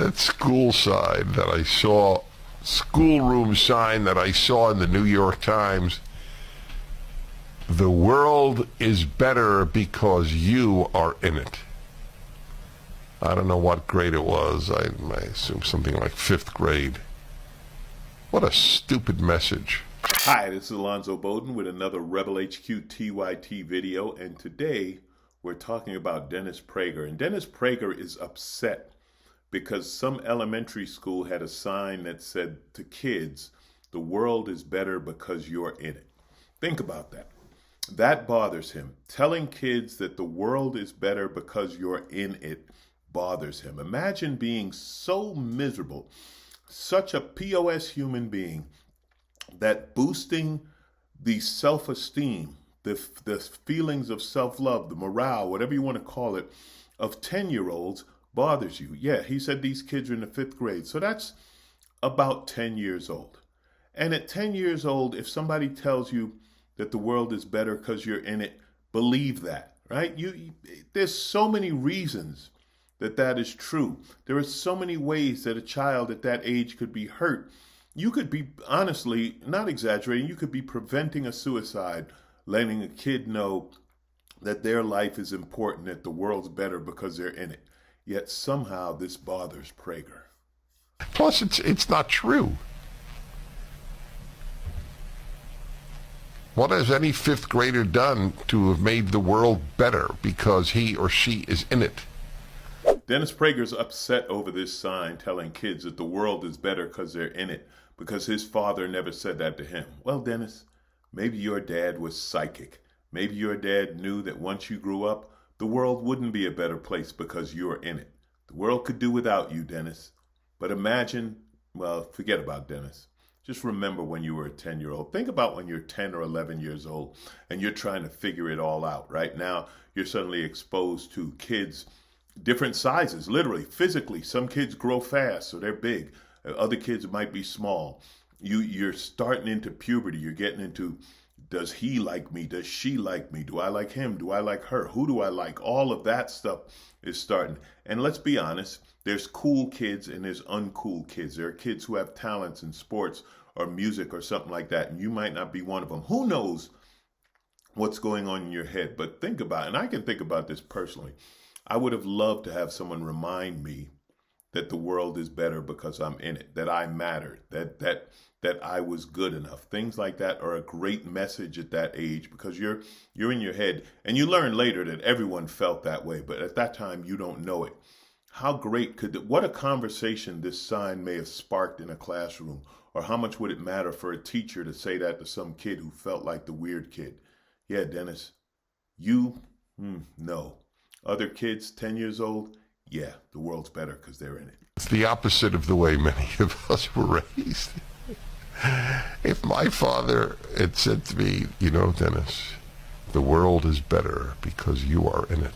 that school sign that I saw, schoolroom sign that I saw in the New York Times, the world is better because you are in it. I don't know what grade it was. I assume something like 5th grade. What a stupid message. Hi, this is Alonzo Bodden with another Rebel HQ TYT video, and today we're talking about Dennis Prager. And Dennis Prager is upset because some elementary school had a sign that said to kids, "The world is better because you're in it." Think about that. That bothers him. Telling kids that the world is better because you're in it bothers him. Imagine being so miserable, such a POS human being, that boosting the self-esteem, the feelings of self-love, the morale, whatever you want to call it, of 10-year-olds bothers you. Yeah, he said these kids are in the 5th grade. So that's about 10 years old. And at 10 years old, if somebody tells you that the world is better because you're in it, believe that, right? There's so many reasons that is true. There are so many ways that a child at that age could be hurt. You could be, honestly, not exaggerating, you could be preventing a suicide, letting a kid know that their life is important, that the world's better because they're in it. Yet somehow this bothers Prager. Plus, it's not true. What has any 5th grader done to have made the world better because he or she is in it? Dennis Prager's upset over this sign telling kids that the world is better because they're in it, because his father never said that to him. Well, Dennis, maybe your dad was psychic. Maybe your dad knew that once you grew up, the world wouldn't be a better place because you're in it. The world could do without you, Dennis. But imagine, well, forget about Dennis. Just remember when you were a 10-year-old. Think about when you're 10 or 11 years old and you're trying to figure it all out. Right now, you're suddenly exposed to kids different sizes, literally, physically. Some kids grow fast, so they're big. Other kids might be small. You're starting into puberty. You're getting into, does he like me? Does she like me? Do I like him? Do I like her? Who do I like? All of that stuff is starting. And let's be honest, there's cool kids and there's uncool kids. There are kids who have talents in sports or music or something like that, and you might not be one of them. Who knows what's going on in your head? But think about it, and I can think about this personally. I would have loved to have someone remind me that the world is better because I'm in it, that I mattered, that I was good enough. Things like that are a great message at that age because you're in your head, and you learn later that everyone felt that way, but at that time you don't know it. How great what a conversation this sign may have sparked in a classroom, or how much would it matter for a teacher to say that to some kid who felt like the weird kid? Yeah, Dennis, no. Other kids, 10 years old, yeah, the world's better because they're in it. It's the opposite of the way many of us were raised. If my father had said to me, you know, Dennis, the world is better because you are in it,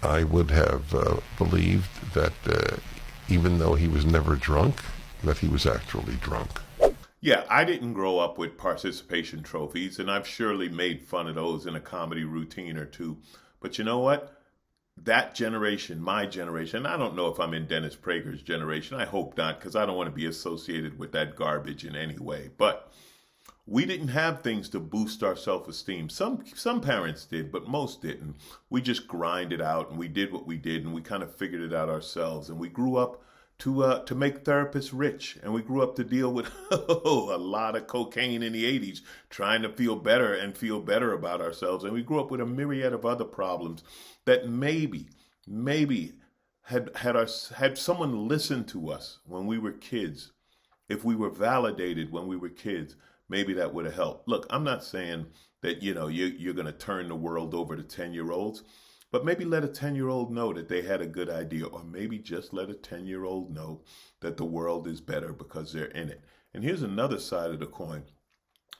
I would have believed that even though he was never drunk, that he was actually drunk. Yeah, I didn't grow up with participation trophies, and I've surely made fun of those in a comedy routine or two. But you know what? That generation, my generation, I don't know if I'm in Dennis Prager's generation. I hope not, because I don't want to be associated with that garbage in any way. But we didn't have things to boost our self-esteem. Some parents did, but most didn't. We just grinded out, and we did what we did, and we kind of figured it out ourselves. And we grew up to make therapists rich, and we grew up to deal with a lot of cocaine in the 80s, trying to feel better and feel better about ourselves. And we grew up with a myriad of other problems that maybe had someone listened to us when we were kids, if we were validated when we were kids, maybe that would have helped. Look, I'm not saying that, you're going to turn the world over to 10-year-olds, but maybe let a 10-year-old know that they had a good idea, or maybe just let a 10-year-old know that the world is better because they're in it. And here's another side of the coin.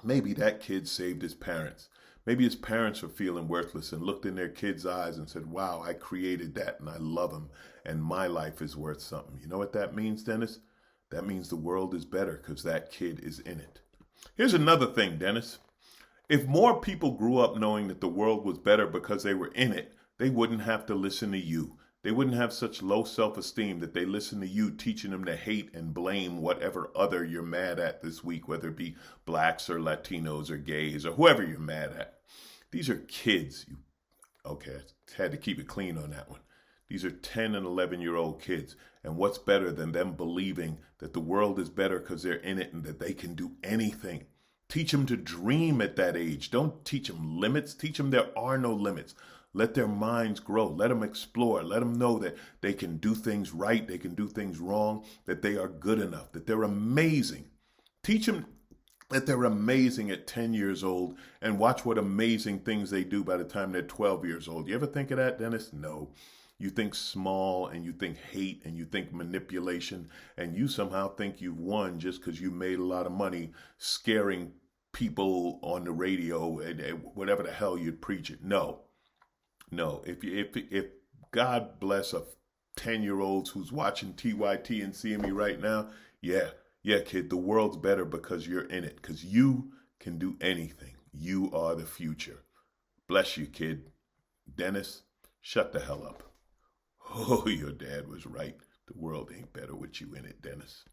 Maybe that kid saved his parents. Maybe his parents were feeling worthless and looked in their kid's eyes and said, wow, I created that and I love him and my life is worth something. You know what that means, Dennis? That means the world is better because that kid is in it. Here's another thing, Dennis. If more people grew up knowing that the world was better because they were in it, they wouldn't have to listen to you. They wouldn't have such low self-esteem that they listen to you teaching them to hate and blame whatever other you're mad at this week, whether it be blacks or Latinos or gays or whoever you're mad at. These are kids. Okay, I had to keep it clean on that one. These are 10 and 11-year-old kids. And what's better than them believing that the world is better because they're in it and that they can do anything? Teach them to dream at that age. Don't teach them limits. Teach them there are no limits. Let their minds grow. Let them explore. Let them know that they can do things right. They can do things wrong, that they are good enough, that they're amazing. Teach them that they're amazing at 10 years old and watch what amazing things they do by the time they're 12 years old. You ever think of that, Dennis? No. You think small and you think hate and you think manipulation and you somehow think you've won just because you made a lot of money scaring people on the radio and whatever the hell you'd preach it. No. If God bless a 10-year-old who's watching TYT and seeing me right now, yeah, kid, the world's better because you're in it, because you can do anything. You are the future. Bless you, kid. Dennis, shut the hell up. Oh, your dad was right. The world ain't better with you in it, Dennis.